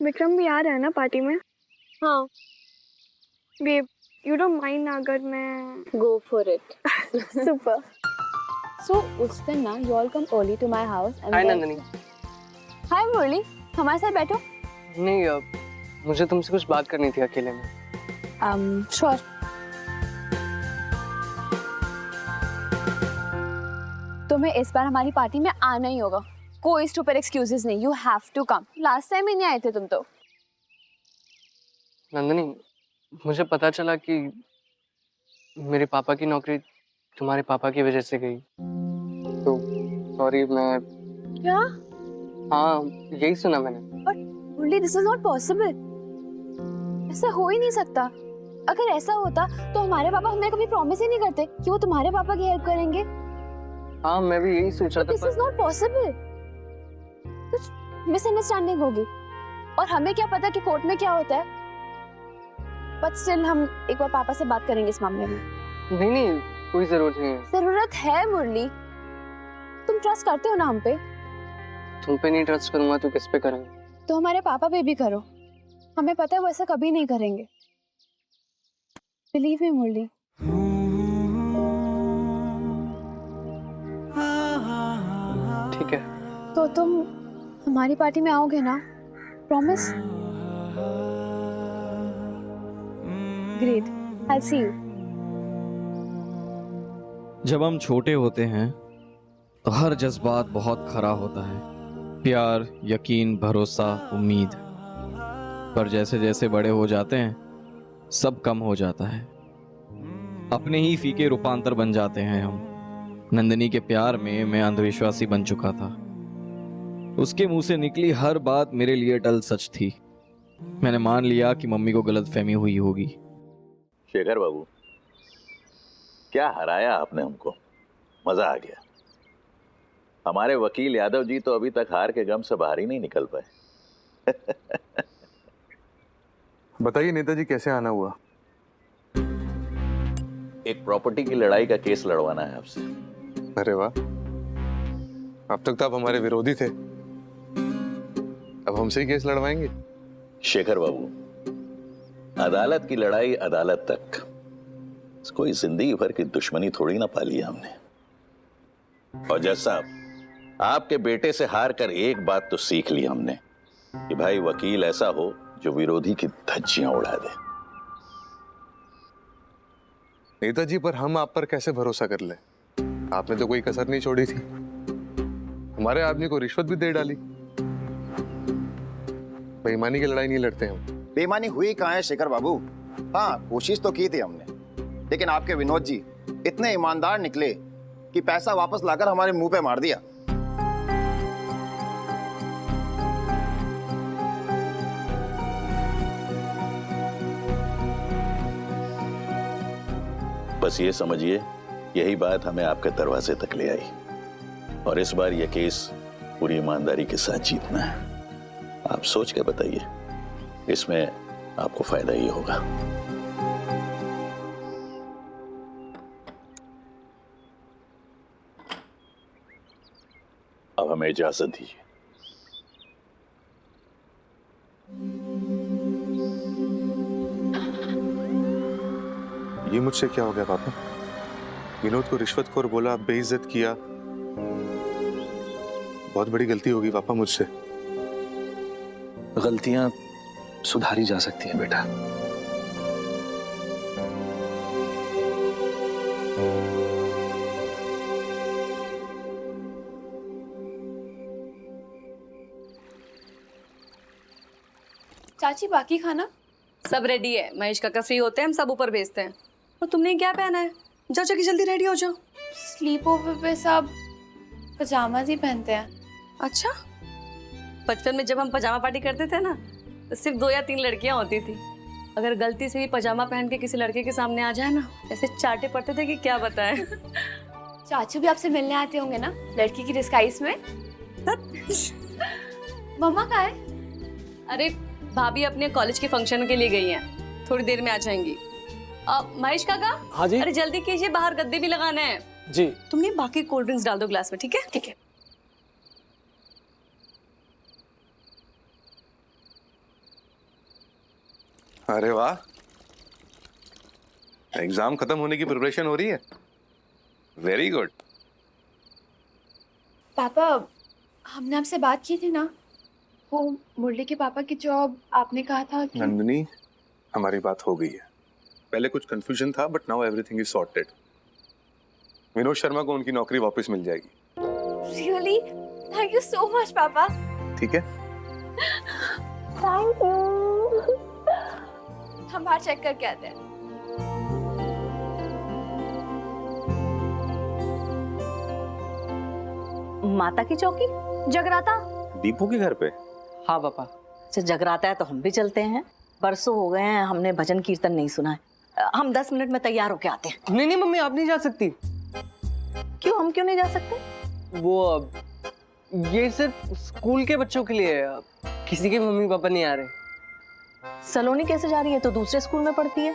विक्रम भी आ रहा है ना पार्टी में? हाँ। बेब, यू डोंट माइंड अगर मैं go for it. Super. So उस दिन ना you all come early to my house and hi Nandini. Hi Murali, हमारे साथ बैठो। नहीं, मुझे तुमसे कुछ बात करनी थी अकेले में। श्योर। तुम्हें इस बार हमारी पार्टी में आना ही होगा, कोई स्टूपिड एक्सक्यूजेस नहीं, you have to come. Last time ही नहीं आए थे तुम तो। नंदनी, मुझे पता चला कि मेरे पापा की नौकरी तुम्हारे पापा की वजह से गई, तो सॉरी। मैं क्या? हाँ, यही सुना मैंने। But Murali, this is not possible. ऐसा हो ही नहीं सकता। अगर ऐसा होता तो हमारे पापा हमें कभी प्रॉमिस ही नहीं करते कि वो तुम्हारे पापा की हेल्प करेंगे। हाँ, मैं भी यही सोच रहा था। This is not possible. कुछ मिसअंडरस्टैंडिंग होगी, और हमें क्या पता कि कोर्ट में क्या होता है। बट स्टिल हम एक बार पापा से बात करेंगे इस मामले में। नहीं नहीं, कोई जरूरत नहीं है। जरूरत है मुरली, तुम ट्रस्ट करते हो ना हम पे? तुम पे नहीं ट्रस्ट करूंगा तो किस पे करूंगा? तो हमारे पापा पे भी करो, हमें पता है वो ऐसा कभी नहीं करेंगे। Believe me Murali. ठीक है। तो तुम हमारी पार्टी में आओगे ना? Promise? Great, I see you. जब हम छोटे होते हैं तो हर जज्बात बहुत खरा होता है, प्यार, यकीन, भरोसा, उम्मीद। पर जैसे जैसे बड़े हो जाते हैं सब कम हो जाता है, अपने ही फीके रूपांतर बन जाते हैं हम। नंदिनी के प्यार में मैं अंधविश्वासी बन चुका था। उसके मुंह से निकली हर बात मेरे लिए अटल सच थी। मैंने मान लिया कि मम्मी को गलतफहमी हुई होगी। शेखर बाबू, क्या हराया आपने हमको, मजा आ गया। हमारे वकील यादव जी तो अभी तक हार के गम से बाहर ही नहीं निकल पाए। बताइए नेताजी, कैसे आना हुआ? एक प्रॉपर्टी की लड़ाई का केस लड़वाना है आपसे। अरे वाह, अब तक तो आप हमारे विरोधी थे, अब हमसे ही केस लड़वाएंगे? शेखर बाबू, अदालत की लड़ाई अदालत तक, कोई जिंदगी भर की दुश्मनी थोड़ी ना पाली है हमने। और जज साहब, आपके बेटे से हार कर एक बात तो सीख ली हमने कि भाई वकील ऐसा हो जो विरोधी की धज्जियां उड़ा दे। नेताजी, पर हम आप पर कैसे भरोसा कर ले? आपने तो कोई कसर नहीं छोड़ी थी, हमारे आदमी को रिश्वत भी दे डाली। बेईमानी की लड़ाई नहीं लड़ते हम। बेईमानी हुई कहाँ है शेखर बाबू? हाँ, कोशिश तो की थी हमने, लेकिन आपके विनोद जी इतने ईमानदार निकले कि पैसा वापस लाकर हमारे मुंह पे मार दिया। बस ये समझिए, यही बात हमें आपके दरवाजे तक ले आई, और इस बार यह केस पूरी ईमानदारी के साथ जीतना है। आप सोच के बताइए, इसमें आपको फायदा ही होगा। अब हमें इजाजत दीजिए। ये मुझसे क्या हो गया पापा? विनोद को रिश्वतखोर बोला, बेइज्जत किया। बहुत बड़ी गलती होगी पापा मुझसे। गलतियां सुधारी जा सकती हैं बेटा। चाची, बाकी खाना सब रेडी है। महेश काका फ्री होते हैं हम सब ऊपर भेजते हैं। और तुमने क्या पहना है? जाओ जाके जल्दी रेडी हो जाओ। स्लीप ओवर पे सब पजामा ही पहनते हैं। अच्छा, बचपन में जब हम पजामा पार्टी करते थे ना, तो सिर्फ 2 या 3 लड़कियां होती थी। अगर गलती से भी पजामा पहन के किसी लड़के के सामने आ जाए ना, ऐसे चाटे पड़ते थे कि क्या बताएं। चाचू भी आपसे मिलने आते होंगे ना, लड़की की डिस्गाइज में? मम्मा कहाँ है? अरे भाभी अपने कॉलेज के फंक्शन के लिए गई हैं, थोड़ी देर में आ जाएंगी। महेश काका। हाँ जी। अरे जल्दी कीजिए, बाहर गद्दे भी लगाने हैं। जी। तुमने बाकी कोल्ड ड्रिंक्स डाल दो ग्लास में, ठीक है? ठीक है। अरे वाह, एग्जाम खत्म होने की प्रिपरेशन हो रही है। Very good. पापा, हमने आपसे बात की थी ना, वो मुरली के पापा की जॉब आपने कहा था कि नंदिनी, हमारी बात हो गई है। पहले कुछ कंफ्यूजन था, but now everything is sorted. Vinod Sharma को उनकी नौकरी वापस मिल जाएगी। Really? Thank you so much पापा। ठीक है। Thank you. हम बाहर चेक करके आते हैं। माता की चौकी जगराता। दीपू के घर पे? हाँ पापा। अच्छा, जगराता है तो हम भी चलते हैं। बरसों हो गए हैं हमने भजन कीर्तन नहीं सुना है। हम 10 मिनट में तैयार होके आते हैं। नहीं नहीं मम्मी, आप नहीं जा सकती। क्यों, हम क्यों नहीं जा सकते? वो ये सिर्फ स्कूल के बच्चों के लिए है, किसी के मम्मी पापा नहीं आ रहे। सलोनी कैसे जा रही है? तो दूसरे स्कूल में पढ़ती है।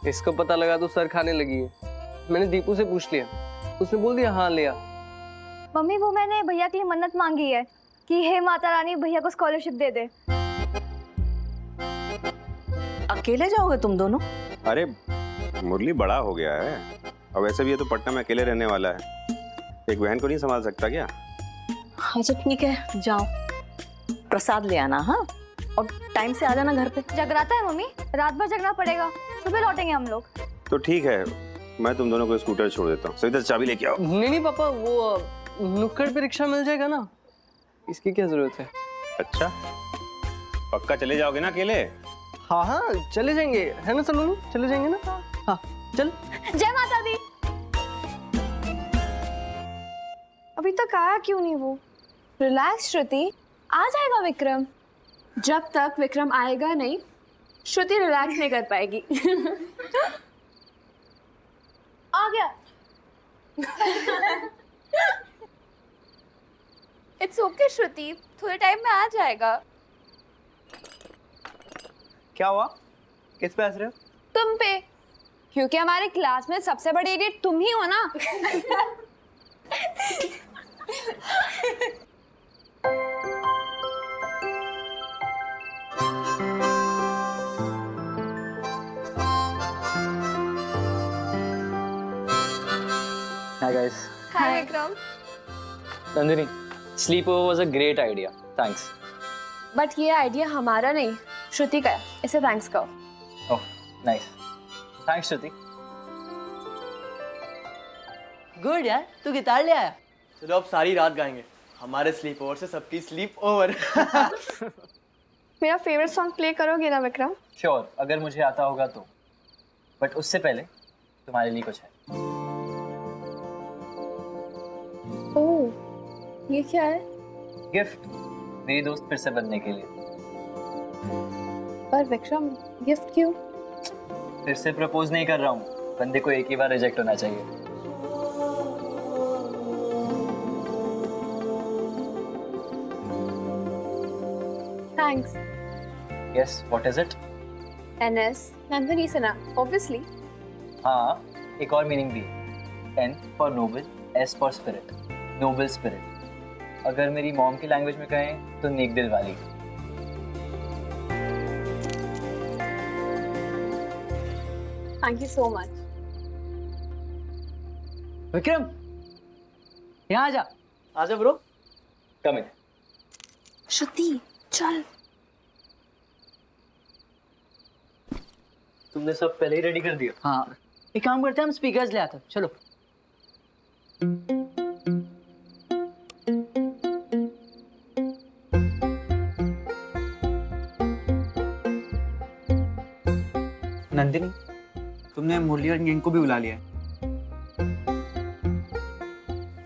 इसको पता लगा तो सर खाने लगी है। मैंने दीपू से पूछ लिया, उसने बोल दिया हाँ ले आ। मम्मी, वो मैंने भैया के लिए मन्नत मांगी है कि हे माता रानी भैया को स्कॉलरशिप दे दे। अकेले जाओगे तुम दोनों? अरे मुरली बड़ा हो गया है और वैसे भी ये तो पटना में अकेले रहने वाला है, एक बहन को नहीं संभाल सकता क्या? अच्छा ठीक है, जाओ प्रसाद ले आना। हाँ, और टाइम से आ जाना घर पे। जगराता है मम्मी, रात भर जगना पड़ेगा, सुबह लौटेंगे हम लोग। तो ठीक है, मैं तुम दोनों को स्कूटर छोड़ देता हूँ। सविता चाबी लेके आओ। नहीं नहीं पापा, वो नुक्कड़ पे रिक्शा मिल जाएगा ना, इसकी क्या जरूरत है। अच्छा, पक्का चले जाओगे ना अकेले? हाँ हाँ चले जाएंगे, है ना सलोनी? चले जाएंगे ना। हाँ चल। जय माता दी। अभी तक आया क्यों नहीं वो? रिलैक्स श्रुति, आ जाएगा विक्रम। जब तक विक्रम आएगा नहीं, श्रुति रिलैक्स नहीं कर पाएगी। आ गया। इट्स ओके श्रुति, थोड़े टाइम में आ जाएगा। क्या हुआ? किस पे हंस रहे हो? तुम पे, क्योंकि हमारे क्लास में सबसे बड़ी इडियट तुम ही हो ना। Hi guys. Hi Vikram. Nandini, sleepover was a great idea. Thanks. But ये आइडिया हमारा नहीं, श्रुति का है, इसे थैंक्स कहो। Oh, nice. Thanks, Shruti. Good यार, तू गिटार ले आया। चलो अब सारी रात गाएंगे, हमारे स्लीप ओवर से सबकी स्लीप ओवर। मेरा फेवरेट सॉन्ग प्ले करोगे ना विक्रम? Sure, अगर मुझे आता होगा तो। But उससे पहले तुम्हारे लिए कुछ है। ओह, ये क्या है? गिफ्ट, मेरी दोस्त फिर से बनने के लिए। पर विक्रम, गिफ्ट क्यों? फिर से प्रपोज नहीं कर रहा हूँ, बंदे को एक ही बार रिजेक्ट होना चाहिए। Thanks. Yes, what is it? NS, Nandini Sinha, obviously। हाँ, एक और मीनिंग भी। N for noble, S for spirit, noble spirit। अगर मेरी मॉम की लैंग्वेज में कहें तो नेक दिल वाली। Thank you so much. Vikram, यहाँ आजा, आजा ब्रो। Come in. श्रुति चल। तुमने सब पहले ही रेडी कर दिया? हाँ, एक काम करते हैं, हम स्पीकर्स ले आते हैं, चलो। नंदिनी, तुमने मुरली और गैंग को भी बुला लिया है।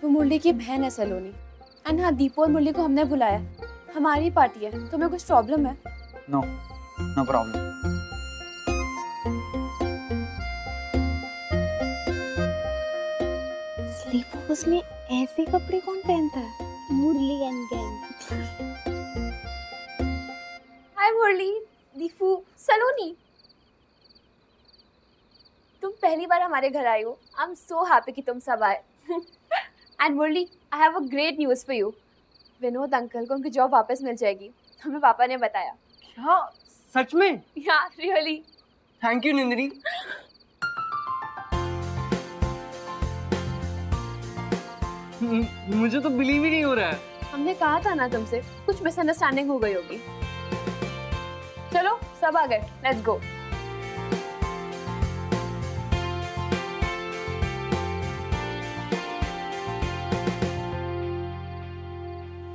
वो मुरली की बहन है सलोनी। एंड हाँ, दीपू और मुरली को हमने बुलाया, हमारी पार्टी है। तुम्हें कुछ प्रॉब्लम है? No, no problem. स्लीपर्स में ऐसे कपड़े कौन पहनता है? मुरली एंड गैंग। हाय मुरली, दीपू, सलोनी। तुम पहली बार हमारे घर आई हो। आई एम सो हैप्पी कि तुम सब आए। And Murali, I have a great news for you. Vinod uncle को उनकी जॉब वापस मिल जाएगी, हमें पापा ने बताया। क्या? सच में? Yeah, really. Thank you Nandini. मुझे तो बिलीव ही नहीं हो रहा है। हमने कहा था ना तुमसे, कुछ मिसअंडरस्टैंडिंग हो गई होगी। चलो सब आ गए, लेट्स गो।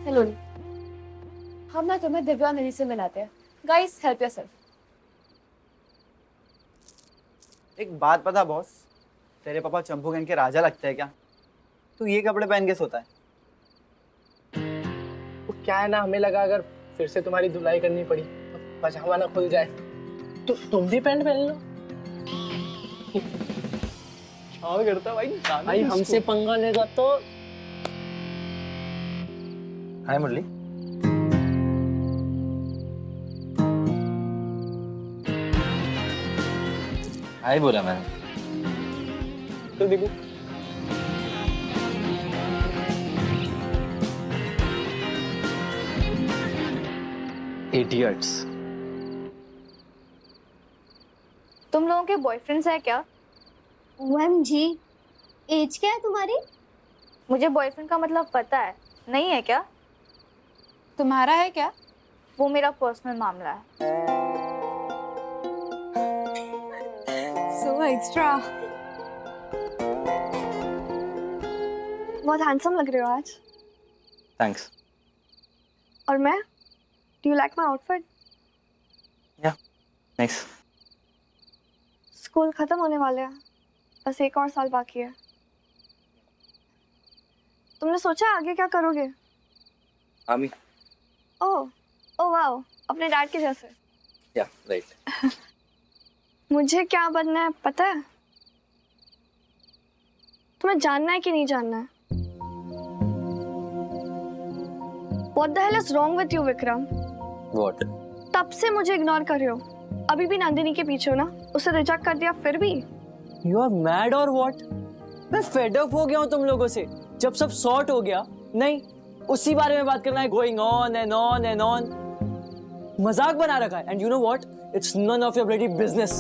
चलो हम ना तुम्हें दिव्या और नदी से मिलाते हैं। Guys help yourself. एक बात पता बॉस, तेरे पापा चंपू गैंग के राजा लगते हैं क्या? तू ये कपड़े पहन के सोता है? तो क्या है ना, हमें लगा अगर फिर से तुम्हारी धुलाई करनी पड़ी तो पजामा ना खुल जाए, तो तुम भी पैंट पहन लो। हाँ करता भाई हमसे पंगा लेगा तो। हाय मुरली। हाय बोला मैंने तो देखो इडियट्स। तुम लोगों के बॉयफ्रेंड्स है क्या? OMG, एज क्या है तुम्हारी? मुझे बॉयफ्रेंड का मतलब पता है, नहीं है क्या? तुम्हारा है क्या? वो मेरा पर्सनल मामला है। So extra. बहुत हैंडसम लग रहे हो आज। थैंक्स। और मैं? Do you like my outfit? या नाइस। स्कूल खत्म होने वाले हैं, बस 1 और साल बाकी है। तुमने सोचा आगे क्या करोगे? आर्मी। ओह वाओ, अपने डैड के जैसे। या राइट। मुझे क्या बनना है पता है? तुम्हें जानना है कि नहीं जानना है? What the hell is wrong with you, Vikram? What? तब से मुझे इग्नोर कर रहे हो, अभी भी नंदिनी के पीछे हो ना? उसे रिजेक्ट कर दिया फिर भी? यू आर मैड और व्हाट? मैं फेड अप हो गया हूँ तुम लोगों से। जब सब सॉर्ट हो गया, नहीं उसी बारे में बात करना है, going on and on and on. मजाक बना रखा है, and you know what, it's none of your bloody business.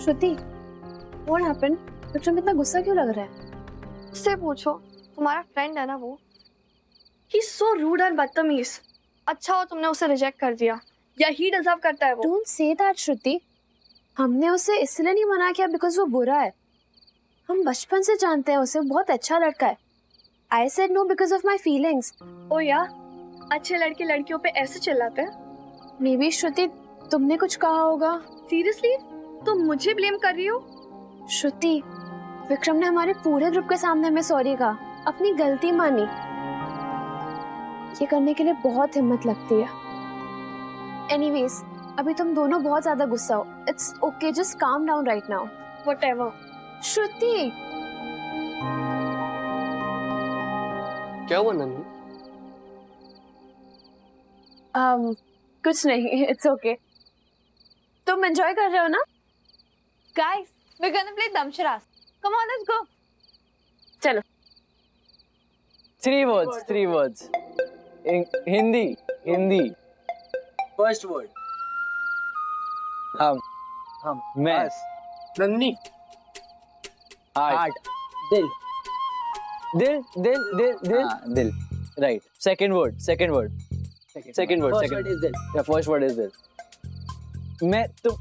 Shruti, what happened? Vikram इतना गुस्सा क्यों लग रहा है? उससे पूछो, तुम्हारा फ्रेंड है ना वो। He's so rude and बदतमीज। अच्छा हो तुमने उसे रिजेक्ट कर दिया, या ही डिजर्व करता है वो। Don't say that, श्रुति। हमने उसे इसलिए नहीं मना किया बिकॉज वो बुरा है। हम बचपन से जानते हैं उसे, बहुत अच्छा लड़का है। I said no because of my feelings. ओ या, अच्छे लड़के लड़कियों पे ऐसे चिल्लाते हैं? Maybe श्रुति तुमने कुछ कहा होगा। सीरियसली तुम मुझे ब्लेम कर रही हो? श्रुति, विक्रम ने हमारे पूरे ग्रुप के सामने हमें सॉरी कहा, अपनी गलती मानी। ये करने के लिए बहुत हिम्मत लगती है। एनीवेज, अभी तुम दोनों बहुत ज्यादा गुस्सा हो। It's okay, just calm down right now. Whatever. Shruti, क्या हुआ नंदी? कुछ नहीं, इट्स ओके। तुम एंजॉय कर रहे हो ना? Guys, we are gonna play dumb charades. Come on, let's go. चलो। 3 words। हिंदी। फर्स्ट वर्ड हम मैं नन्नी हार्ट। दिल दिल। Right. Second word First word is दिल। या फर्स्ट वर्ड इज दिल। मैं तुम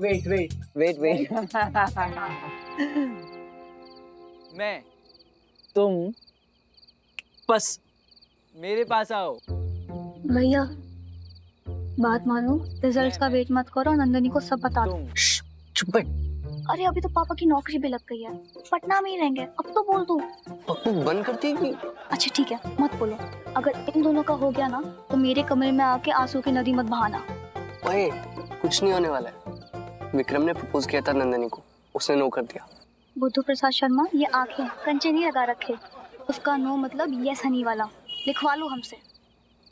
वेट मैं तुम बस मेरे पास आओ। भैया बात मानो, रिजल्ट्स का वेट मत करो, नंदिनी को सब बता दो। चुप बैठ। अरे अभी तो पापा की नौकरी भी लग गई है, पटना में ही रहेंगे, अब तो बोल दो। पप्पू बंद करती है। अच्छा ठीक है, मत बोलो। अगर इन दोनों का हो गया ना तो मेरे कमरे में आके आंसू की नदी मत बहाना। ओए, कुछ नहीं होने वाला है। विक्रम ने प्रपोज किया था नंदिनी को, उसने नो कर दिया। बुद्धू प्रसाद शर्मा, ये आंखें कंचे नहीं लगा रखे, उसका नो मतलब यस हनी वाला। लिखवा लो हमसे।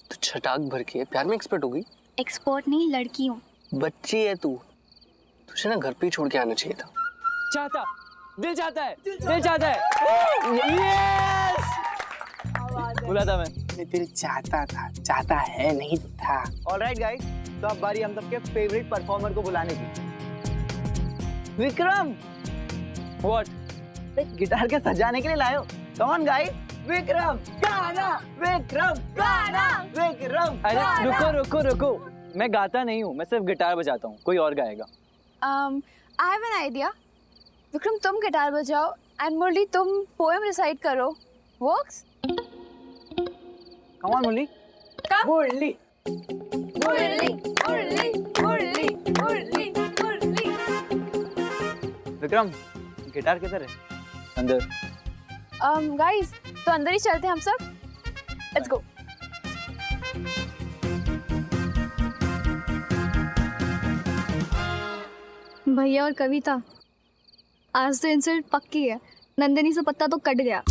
तू छटाक भर के प्यार में एक्सपर्ट हो गई। एक्सपर्ट नहीं, लड़की हूँ। बच्ची है तू, तुझे ना घर पे ही छोड़ के आना चाहिए था। दिल चाहता है। यस! बोला था मैं। मैं तेरे चाहता है नहीं था। ऑलराइट गाइस, तो अब बारी हम सबके फेवरेट परफॉर्मर को बुलाने की। विक्रम, व्हाट? गिटार के सजाने के लिए लाए हो? कम ऑन गाइस, विक्रम गाना, विक्रम गाना, विक्रम। अरे रुको, मैं गाता नहीं हूँ, मैं सिर्फ गिटार बजाता हूँ, कोई और गाएगा। I have an idea. Vikram तुम गिटार बजाओ एंड मुरली तुम पोएम रिसाइट करो। Works? Come on Murali. Murali Murali Murali Murali Murali Murali. Vikram, guitar किधर है? अंदर। गाइस, तो अंदर ही चलते हैं हम सब। Let's go. भैया और कविता, आज तो इंसल्ट पक्की है। नंदिनी से पत्ता तो कट गया।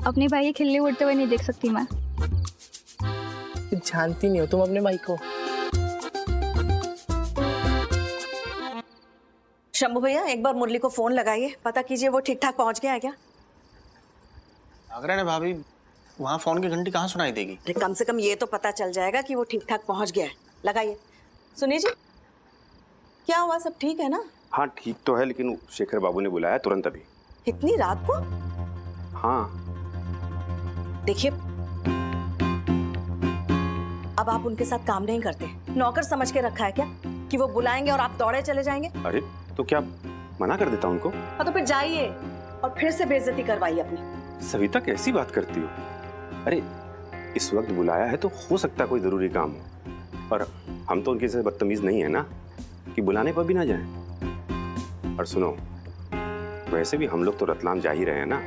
अपने भाई के खिल्ली उड़ते हुए नहीं देख सकती मैं। जानती नहीं हो तुम अपने भाई को। शंभू भैया, एक बार मुरली को फोन लगाइए, पता कीजिए वो ठीक ठाक पहुंच गया है क्या। आगरा ने भाभी, वहाँ फोन की घंटी कहाँ सुनाई देगी? अरे कम से कम ये तो पता चल जाएगा कि वो ठीक ठाक पहुंच गया है। लगाइए। सुनिए जी, क्या हुआ, सब ठीक है ना? हाँ ठीक तो है, लेकिन शेखर बाबू ने बुलाया तुरंत अभी। इतनी रात को? हाँ देखिए, अब आप उनके साथ काम नहीं करते, नौकर समझ के रखा है क्या कि वो बुलाएंगे और आप दौड़े चले जाएंगे? अरे तो क्या मना कर देता उनको? हाँ तो फिर जाइए और फिर से बेइज्जती करवाइए अपनी। सविता कैसी बात करती हो? अरे इस वक्त बुलाया है तो हो सकता है कोई जरूरी काम हो, और हम तो उनके से बदतमीज नहीं है ना कि बुलाने पर भी ना जाएं। और सुनो, वैसे भी हम लोग तो रतलाम जा ही रहे हैं ना,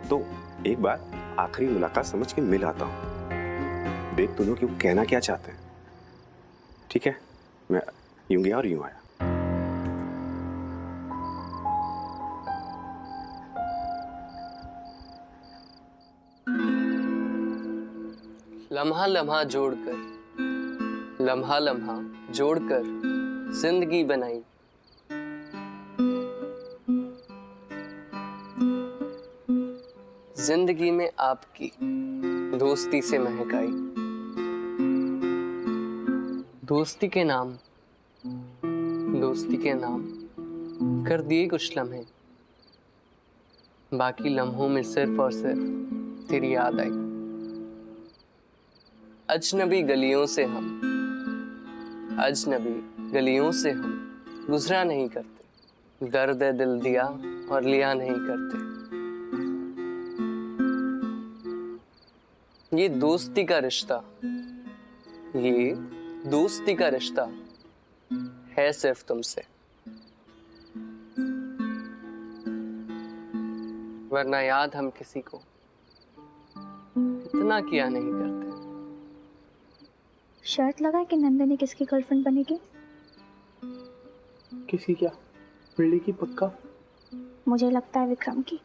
तो एक बार आखिरी मुलाकात समझ के मिल आता हूँ, देख दोनों क्यों कहना क्या चाहते हैं। ठीक है, मैं यूं गया और यूं आया। लम्हा लम्हा जोड़कर जिंदगी बनाई। जिंदगी में आपकी दोस्ती से महक आई। दोस्ती के नाम कर दिए कुछ लम्हे, बाकी लम्हों में सिर्फ और सिर्फ तेरी याद आई। अजनबी गलियों से हम गुजरा नहीं करते, दर्द दिल दिया और लिया नहीं करते। ये दोस्ती का रिश्ता है सिर्फ तुमसे, वरना याद हम किसी को इतना किया नहीं करते। शर्त लगा कि नंदिनी किसकी गर्लफ्रेंड बनेगी? किसी क्या? मुरली की पक्का? मुझे लगता है विक्रम की।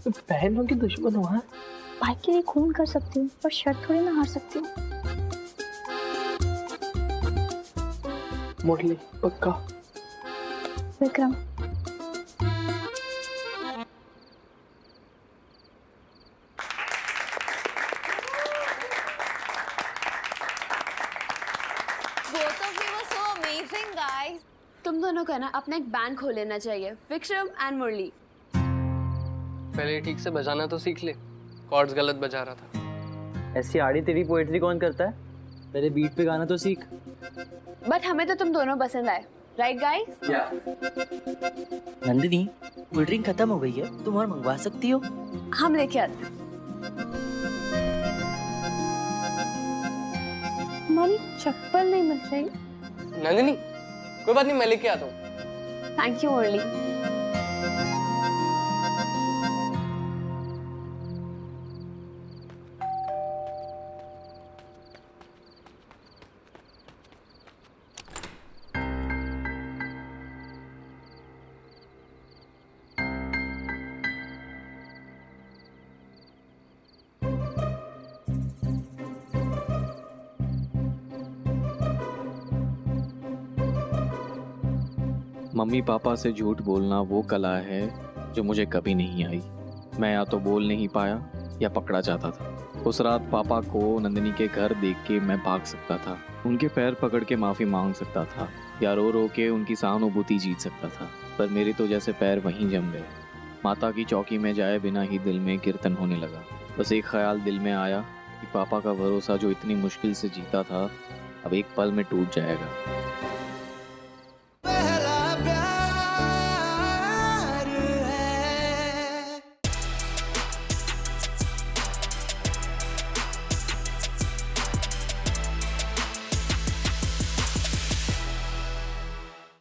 बहनों की दुश्मन हुआ। भाई के लिए खून कर सकती हूँ पर शर्त थोड़ी ना हार सकती हूँ। मुरली पक्का? विक्रम। तुम दोनों का ना अपना एक बैंड खोल लेना चाहिए, विक्रम एंड मुरली। पहले ठीक से बजाना तो सीख ले, कॉर्ड्स गलत बजा रहा था। ऐसी आड़ी तेरी पोएट्री कौन करता है? पहले बीट पे गाना तो सीख। बट हमें तो तुम दोनों पसंद आए, right guys? Nandini, cold drink खत्म हो गई है, तुम और मंगवा सकती हो। हम लेके आते। हमारी चप्पल नहीं मिल रही। नंदिनी, कोई बात नहीं, मैं लेके आता हूँ। Thank you Murali. Mummy papa से झूठ बोलना वो कला है जो मुझे कभी नहीं आई। मैं या तो बोल नहीं पाया या पकड़ा जाता था। उस रात पापा को नंदिनी के घर देख के मैं भाग सकता था, उनके पैर पकड़ के माफ़ी मांग सकता था या रो रो के उनकी सहानुभूति जीत सकता था, पर मेरे तो जैसे पैर वहीं जम गए। माता की चौकी में जाए बिना ही दिल में कीर्तन होने लगा। बस एक ख्याल दिल में आया कि पापा का भरोसा जो इतनी मुश्किल से जीता था अब एक पल में टूट जाएगा।